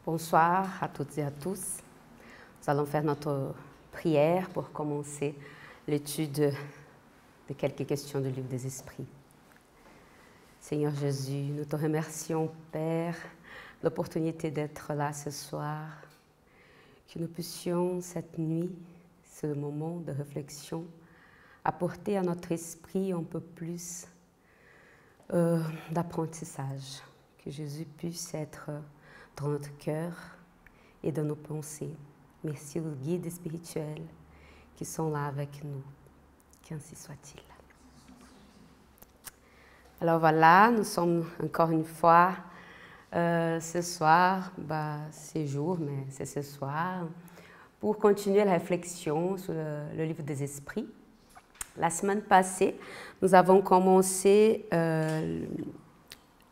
Bonsoir à toutes et à tous. Nous allons faire notre prière pour commencer l'étude de quelques questions du livre des esprits. Seigneur Jésus, nous te remercions, Père, l'opportunité d'être là ce soir, que nous puissions cette nuit, ce moment de réflexion, apporter à notre esprit un peu plus d'apprentissage, que Jésus puisse être dans notre cœur et dans nos pensées. Merci aux guides spirituels qui sont là avec nous. Qu'ainsi soit-il. Alors voilà, nous sommes encore une fois ce soir, c'est jour, mais c'est ce soir, pour continuer la réflexion sur le livre des esprits. La semaine passée, nous avons commencé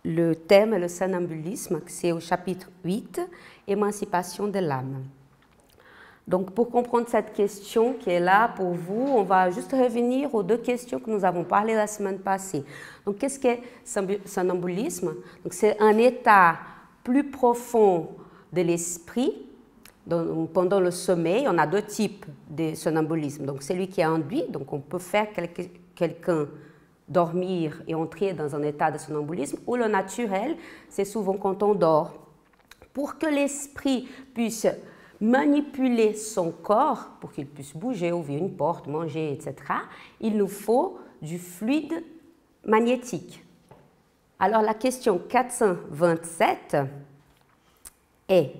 le thème, le somnambulisme, c'est au chapitre 8, émancipation de l'âme. Donc, pour comprendre cette question qui est là pour vous, on va juste revenir aux deux questions que nous avons parlé la semaine passée. Donc, qu'est-ce qu'est somnambulisme? Donc, c'est un état plus profond de l'esprit. Pendant le sommeil, on a deux types de somnambulisme. Donc, celui qui est induit, donc on peut faire quelqu'un dormir et entrer dans un état de somnambulisme, ou le naturel, c'est souvent quand on dort. Pour que l'esprit puisse manipuler son corps, pour qu'il puisse bouger, ouvrir une porte, manger, etc., il nous faut du fluide magnétique. Alors la question 427 est: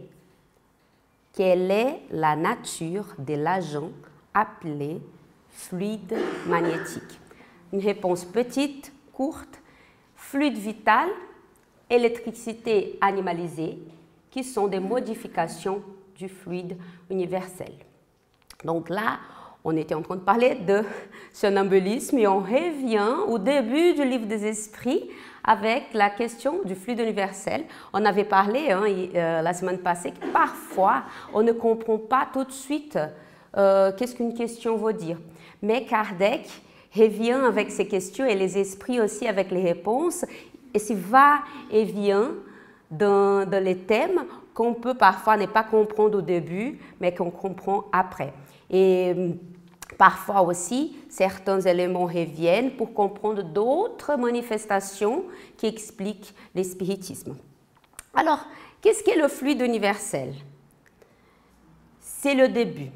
quelle est la nature de l'agent appelé fluide magnétique? Une réponse petite, courte: fluide vital, électricité animalisée, qui sont des modifications du fluide universel. Donc là, on était en train de parler de somnambulisme et on revient au début du livre des esprits avec la question du fluide universel. On avait parlé la semaine passée que parfois on ne comprend pas tout de suite qu'est-ce qu'une question veut dire. Mais Kardec revient avec ces questions et les esprits aussi avec les réponses, et c'est va et vient dans les thèmes qu'on peut parfois ne pas comprendre au début, mais qu'on comprend après. Et parfois aussi, certains éléments reviennent pour comprendre d'autres manifestations qui expliquent l'espiritisme. Alors, qu'est-ce qu'est le fluide universel? C'est le début.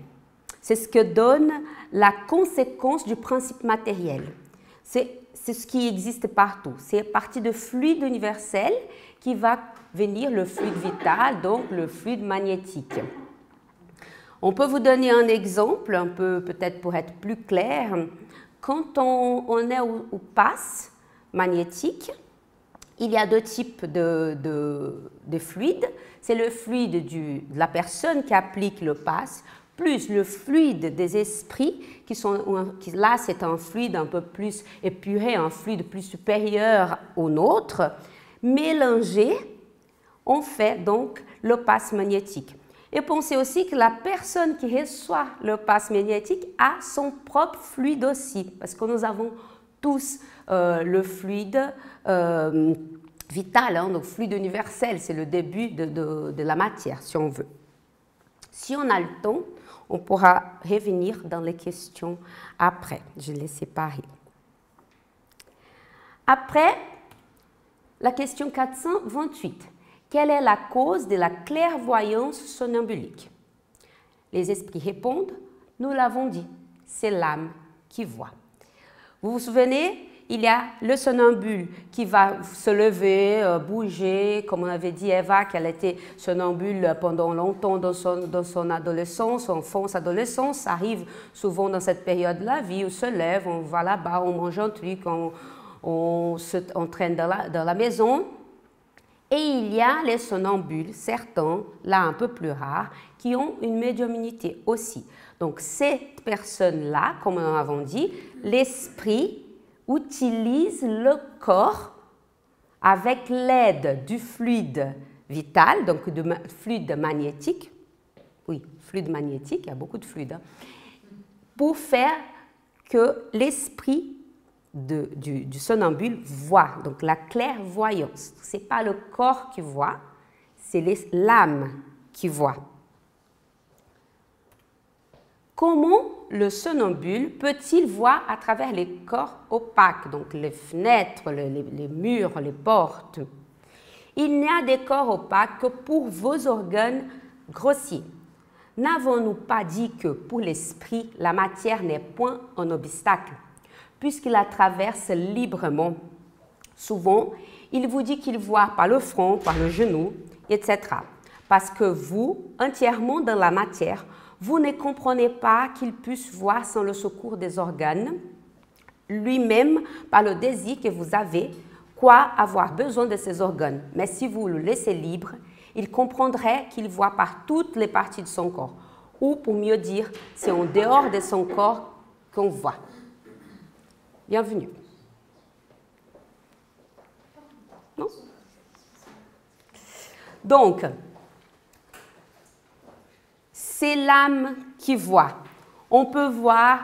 C'est ce que donne la conséquence du principe matériel. C'est ce qui existe partout. C'est à partir de fluide universel qui va venir le fluide vital, donc le fluide magnétique. On peut vous donner un exemple, un peu peut-être pour être plus clair. Quand on est au passe magnétique, il y a deux types de fluides. C'est le fluide de la personne qui applique le passe, plus le fluide des esprits, là c'est un fluide un peu plus épuré, un fluide plus supérieur au nôtre. Mélangés, on fait donc le passe magnétique. Et pensez aussi que la personne qui reçoit le passe magnétique a son propre fluide aussi, parce que nous avons tous le fluide vital, donc fluide universel, c'est le début de la matière, si on veut. Si on a le temps, on pourra revenir dans les questions après. Je les séparer. Après, la question 428. Quelle est la cause de la clairvoyance somnambulique? Les esprits répondent: nous l'avons dit, c'est l'âme qui voit. Vous vous souvenez? Il y a le somnambule qui va se lever, bouger, comme on avait dit Eva, qu'elle était somnambule pendant longtemps dans son adolescence, enfance, adolescence. Ça arrive souvent dans cette période de la vie où on se lève, on va là-bas, on mange un truc, on se entraîne dans la maison. Et il y a les somnambules, certains, là un peu plus rares, qui ont une médiumnité aussi. Donc cette personne-là, comme nous l'avons dit, l'esprit utilise le corps avec l'aide du fluide vital, donc du fluide magnétique, oui, fluide magnétique, il y a beaucoup de fluides, pour faire que l'esprit du somnambule voit, donc la clairvoyance. Ce n'est pas le corps qui voit, c'est l'âme qui voit. Comment le somnambule peut-il voir à travers les corps opaques, donc les fenêtres, les murs, les portes? Il n'y a des corps opaques que pour vos organes grossiers. N'avons-nous pas dit que pour l'esprit, la matière n'est point un obstacle, puisqu'il la traverse librement? Souvent, il vous dit qu'il voit par le front, par le genou, etc. Parce que vous, entièrement dans la matière, vous ne comprenez pas qu'il puisse voir sans le secours des organes, lui-même par le désir que vous avez, quoi avoir besoin de ces organes. Mais si vous le laissez libre, il comprendrait qu'il voit par toutes les parties de son corps. Ou pour mieux dire, c'est en dehors de son corps qu'on voit. Bienvenue. Non? Donc, c'est l'âme qui voit. On peut voir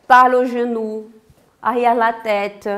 par le genou, arrière la tête,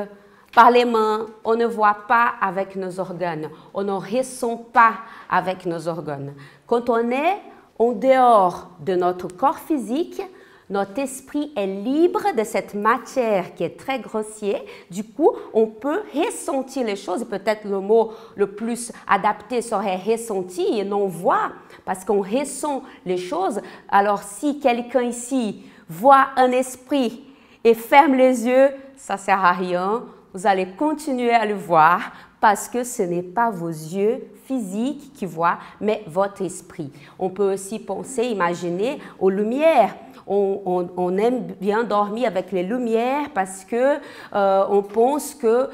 par les mains. On ne voit pas avec nos organes. On ne ressent pas avec nos organes. Quand on est en dehors de notre corps physique, notre esprit est libre de cette matière qui est très grossière. Du coup, on peut ressentir les choses. Peut-être le mot le plus adapté serait ressentir et non voir, parce qu'on ressent les choses. Alors, si quelqu'un ici voit un esprit et ferme les yeux, ça ne sert à rien. Vous allez continuer à le voir parce que ce n'est pas vos yeux physiques qui voient, mais votre esprit. On peut aussi penser, imaginer aux lumières. On aime bien dormir avec les lumières parce que on pense que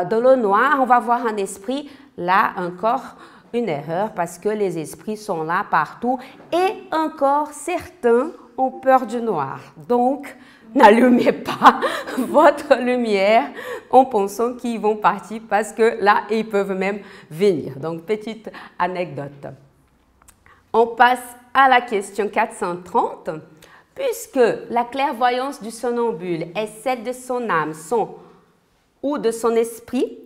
dans le noir, on va voir un esprit. Là, encore une erreur parce que les esprits sont là partout et encore certains ont peur du noir. Donc, n'allumez pas votre lumière en pensant qu'ils vont partir parce que là, ils peuvent même venir. Donc, petite anecdote. On passe à la question 430. Puisque la clairvoyance du somnambule est celle de son âme, ou de son esprit,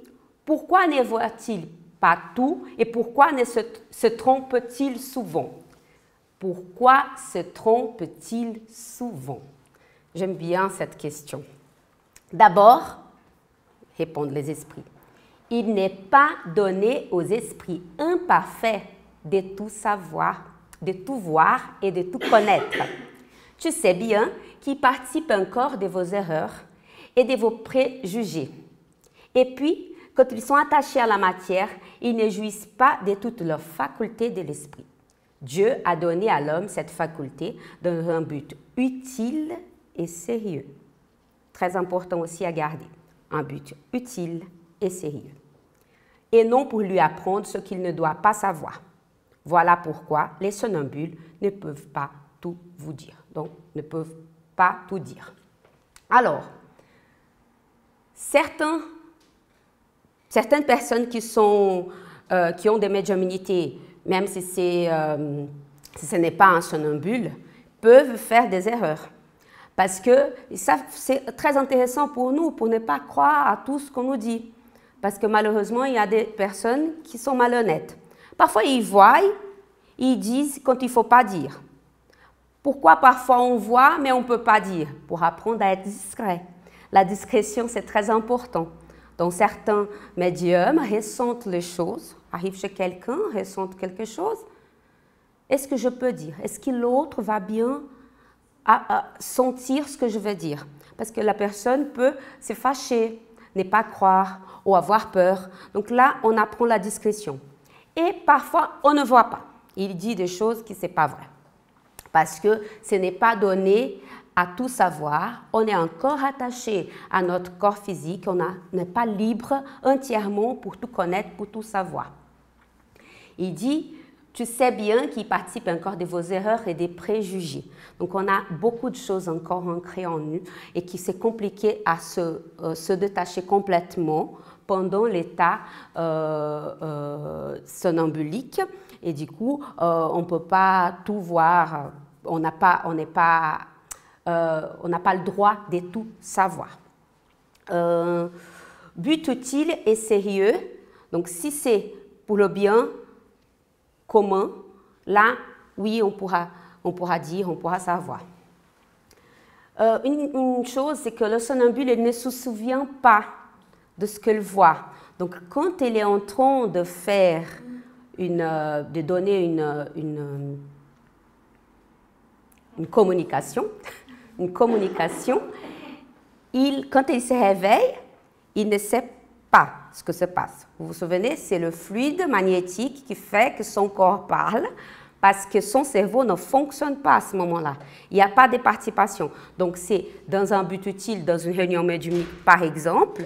pourquoi ne voit-il pas tout et pourquoi ne se trompe-t-il souvent? Pourquoi se trompe-t-il souvent? J'aime bien cette question. D'abord, répondent les esprits. Il n'est pas donné aux esprits imparfaits de tout savoir, de tout voir et de tout connaître. Tu sais bien qu'ils participent encore de vos erreurs et de vos préjugés. Et puis, quand ils sont attachés à la matière, ils ne jouissent pas de toutes leurs facultés de l'esprit. Dieu a donné à l'homme cette faculté dans un but utile et sérieux. Très important aussi à garder. Un but utile et sérieux. Et non pour lui apprendre ce qu'il ne doit pas savoir. Voilà pourquoi les somnambules ne peuvent pas tout vous dire. Donc, ne peuvent pas tout dire. Alors, certaines personnes qui ont des médiumnités, même si ce n'est pas un somnambule, peuvent faire des erreurs. Parce que c'est très intéressant pour nous, pour ne pas croire à tout ce qu'on nous dit. Parce que malheureusement, il y a des personnes qui sont malhonnêtes. Parfois, ils voient, ils disent quand il ne faut pas dire. Pourquoi parfois on voit, mais on ne peut pas dire? Pour apprendre à être discret. La discrétion, c'est très important. Donc, certains médiums ressentent les choses, arrivent chez quelqu'un, ressentent quelque chose. Est-ce que je peux dire? Est-ce que l'autre va bien sentir ce que je veux dire? Parce que la personne peut se fâcher, ne pas croire ou avoir peur. Donc là, on apprend la discrétion. Et parfois, on ne voit pas. Il dit des choses qui ne sont pas vraies. Parce que ce n'est pas donné à tout savoir. On est encore attaché à notre corps physique. On n'est pas libre entièrement pour tout connaître, pour tout savoir. Il dit, tu sais bien qu'il participe encore de vos erreurs et des préjugés. Donc, on a beaucoup de choses encore ancrées en nous et qui c'est compliqué à se détacher complètement pendant l'état somnambulique. Et du coup, on ne peut pas tout voir, on n'a pas le droit de tout savoir. But utile et sérieux, donc si c'est pour le bien, commun, là, oui, on pourra dire, on pourra savoir. Une chose, c'est que le somnambule il ne se souvient pas de ce qu'il voit. Donc, quand il est en train de faire de donner une communication, quand il se réveille, il ne sait pas ce que se passe. Vous vous souvenez, c'est le fluide magnétique qui fait que son corps parle, parce que son cerveau ne fonctionne pas à ce moment-là. Il n'y a pas de participation. Donc, c'est dans un but utile, dans une réunion médiumnique, par exemple,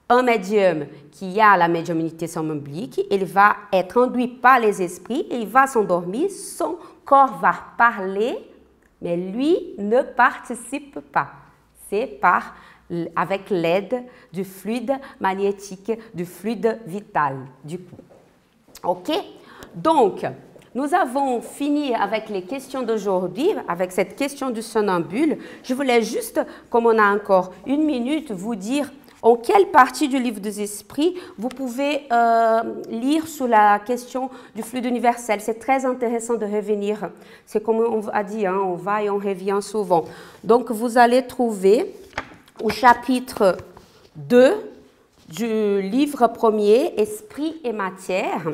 un médium qui a la médiumnité somnambulique, il va être induit par les esprits, il va s'endormir, son corps va parler, mais lui ne participe pas. C'est avec l'aide du fluide magnétique, du fluide vital, du coup. OK? Donc, nous avons fini avec les questions d'aujourd'hui, avec cette question du somnambule. Je voulais juste, comme on a encore une minute, vous dire en quelle partie du livre des esprits vous pouvez lire sur la question du fluide universel. C'est très intéressant de revenir. C'est comme on a dit, hein, on va et on revient souvent. Donc, vous allez trouver au chapitre 2 du livre premier, Esprit et matière.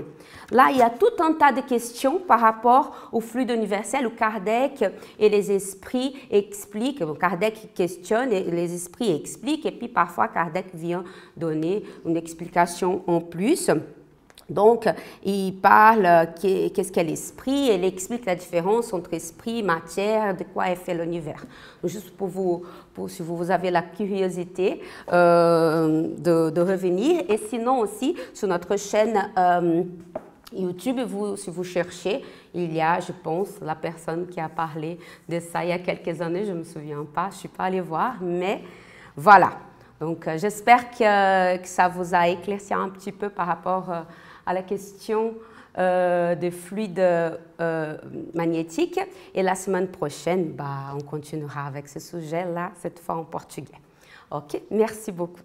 Là, il y a tout un tas de questions par rapport au fluide universel où Kardec et les esprits expliquent. Kardec questionne et les esprits expliquent et puis parfois Kardec vient donner une explication en plus. Donc, il parle qu'est-ce qu'est l'esprit et il explique la différence entre esprit, matière, de quoi est fait l'univers. Juste si vous avez la curiosité de revenir. Et sinon aussi, sur notre chaîne YouTube, si vous cherchez, il y a, je pense, la personne qui a parlé de ça il y a quelques années, je ne me souviens pas, je ne suis pas allée voir, mais voilà. Donc, j'espère que ça vous a éclairci un petit peu par rapport à la question des fluides magnétiques. Et la semaine prochaine, on continuera avec ce sujet-là, cette fois en portugais. OK? Merci beaucoup.